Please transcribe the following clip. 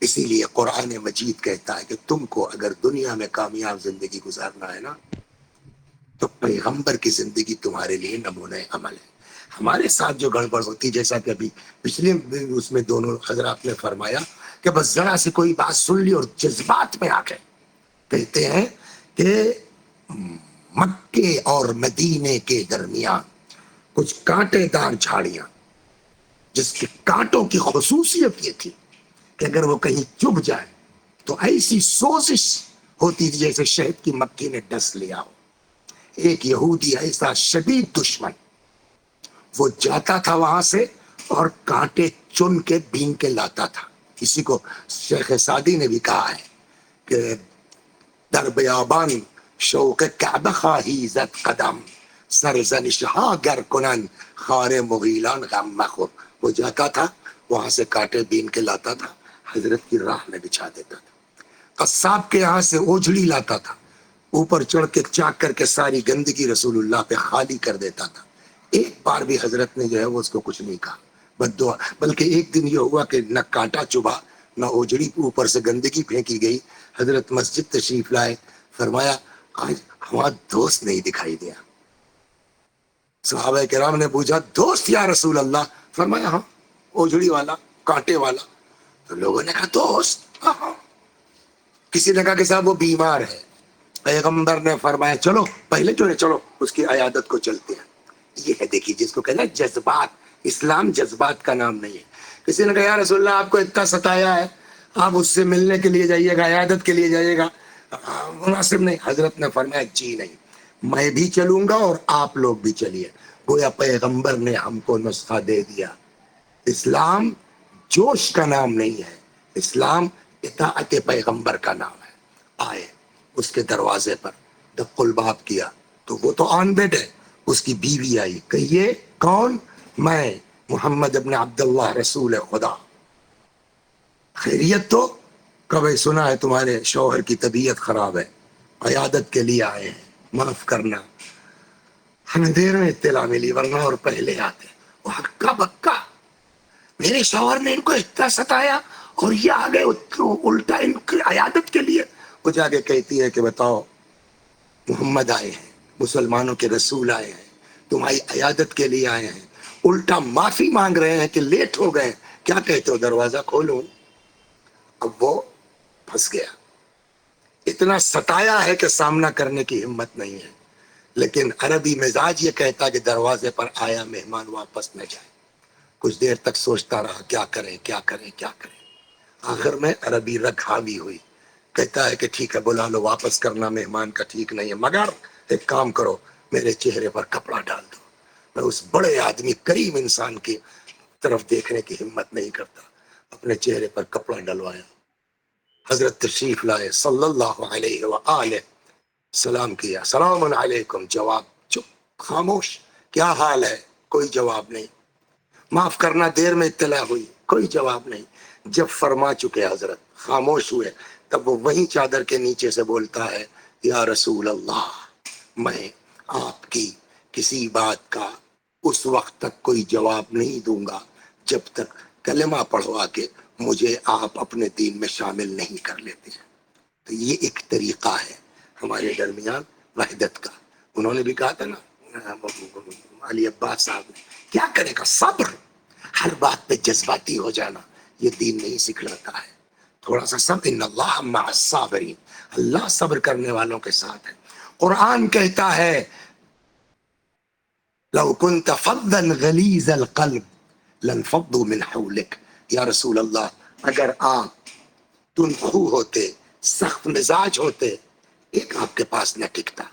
اسی لیے قرآن مجید کہتا ہے کہ تم کو اگر دنیا میں کامیاب زندگی گزارنا ہے نا تو پیغمبر کی زندگی تمہارے لیے نمونہ عمل ہے. ہمارے ساتھ جو گڑبڑ ہوتی، جیسا کہ ابھی پچھلے اس میں دونوں حضرات نے فرمایا کہ بس ذرا سے کوئی بات سن لی اور جذبات میں آ گئے. کہتے ہیں کہ مکے اور مدینے کے درمیان کچھ کانٹے دار جھاڑیاں، جس کے کانٹوں کی خصوصیت یہ تھی کہ اگر وہ کہیں چبھ جائے تو ایسی سوزش ہوتی تھی جیسے شہد کی مکھی نے ڈس لیا ہو. ایک یہودی ایسا شدید دشمن، وہ جاتا تھا وہاں سے اور کانٹے چن کے بین کے لاتا تھا. کسی کو شیخ سعدی نے بھی کہا ہے کہ در بیابان شوق کعبہ خواہی زد قدم، سرزنش ہا گر کنن خار مغیلان غم مخور. وہ جاتا تھا وہاں سے کانٹے بین کے لاتا تھا، حضرت کی راہ میں بچھا دیتا تھا. قصاب کے یہاں سے اوجھڑی لاتا تھا، اوپر چڑھ کے چاک کر کے ساری گندگی رسول اللہ پہ خالی کر دیتا تھا. ایک بار بھی حضرت نے جو ہے وہ اس کو کچھ نہیں کہا بد دعا، بلکہ ایک دن یہ ہوا کہ نہ کانٹا چبھا نہ اوجڑی اوپر سے گندگی پھینکی گئی. حضرت مسجد تشریف لائے، فرمایا آج ہمارا دوست نہیں دکھائی دیا. صحابہ کرام نے پوچھا دوست یا رسول اللہ؟ فرمایا ہاں اوجڑی والا، کانٹے والا. تو لوگوں نے کہا دوست؟ ہاں. کسی نے کہا کہ صاحب وہ بیمار ہے. پیغمبر نے فرمایا چلو پہلے جو ہے چلو اس کی عیادت کو چلتے ہیں. یہ ہے دیکھیے جس کو کہنا جذبات. اسلام جذبات کا نام نہیں ہے. کسی نے کہا یا رسول اللہ آپ کو اتنا ستایا ہے، آپ اس سے ملنے کے لیے جائیے گا، عیادت کے لیے جائیے گا، مناسب نہیں. حضرت نے فرمایا جی نہیں، میں بھی چلوں گا اور آپ لوگ بھی چلیے. گویا پیغمبر نے ہم کو نسخہ دے دیا. اسلام جوش کا نام نہیں ہے، اسلام اطاعت پیغمبر کا نام ہے. آئے اس کے دروازے پر دق الباب کیا تو وہ تو آن بیڈ ہے. اس کی بیوی آئی، کہیے کون؟ میں محمد ابن عبداللہ رسول خدا. خیریت؟ تو کبھی سنا ہے تمہارے شوہر کی طبیعت خراب ہے، عیادت کے لیے آئے ہیں، معاف کرنا. ہمیں دیر میں اطلاع ملی ورنہ اور پہلے آتے. وہ ہکا بکا، میرے شوہر نے ان کو اتنا ستایا اور یہ آ گئے الٹا ان کی عیادت کے لیے. وہ جا کے کہتی ہے کہ بتاؤ محمد آئے ہیں، مسلمانوں کے رسول آئے ہیں، تمہاری عیادت کے لیے آئے ہیں، الٹا معافی مانگ رہے ہیں کہ لیٹ ہو گئے، کیا کہتے ہو دروازہ کھولوں؟ اب وہ پھنس گیا. اتنا ستایا ہے کہ سامنا کرنے کی ہمت نہیں ہے. لیکن عربی مزاج یہ کہتا کہ دروازے پر آیا مہمان واپس نہ جائے. کچھ دیر تک سوچتا رہا کیا کریں کیا کریں کیا کریں. آخر میں عربی رگ حاوی ہوئی. کہتا ہے کہ ٹھیک ہے بلا لو، واپس کرنا مہمان کا ٹھیک نہیں ہے، مگر ایک کام کرو میرے چہرے پر کپڑا ڈال دو. میں اس بڑے آدمی کریم انسان کی طرف دیکھنے کی ہمت نہیں کرتا. اپنے چہرے پر کپڑا ڈلوایا، حضرت تشریف لائے صلی اللہ علیہ وآلہ، سلام کیا، سلام علیکم. جواب چپ، خاموش. کیا حال ہے؟ کوئی جواب نہیں. معاف کرنا دیر میں اطلاع ہوئی، کوئی جواب نہیں. جب فرما چکے حضرت، خاموش ہوئے، تب وہ وہیں چادر کے نیچے سے بولتا ہے یا رسول اللہ میں آپ کی کسی بات کا اس وقت تک کوئی جواب نہیں دوں گا جب تک کلمہ پڑھوا کے مجھے آپ اپنے دین میں شامل نہیں کر لیتے ہیں. تو یہ ایک طریقہ ہے ہمارے درمیان وحدت کا. انہوں نے بھی کہا تھا نا علی عباس صاحب نے، کیا کرے گا صبر. ہر بات پہ جذباتی ہو جانا یہ دین نہیں سکھلاتا ہے. تھوڑا سا صبر، ان اللہ مع الصابرین، اللہ صبر کرنے والوں کے ساتھ ہے. قرآن کہتا ہے لو كنت فظا غلیظ القلب لانفضوا من حولك. یا رسول اللہ اگر آپ تندخو ہوتے، سخت مزاج ہوتے، ایک آپ کے پاس نہ ٹکتا.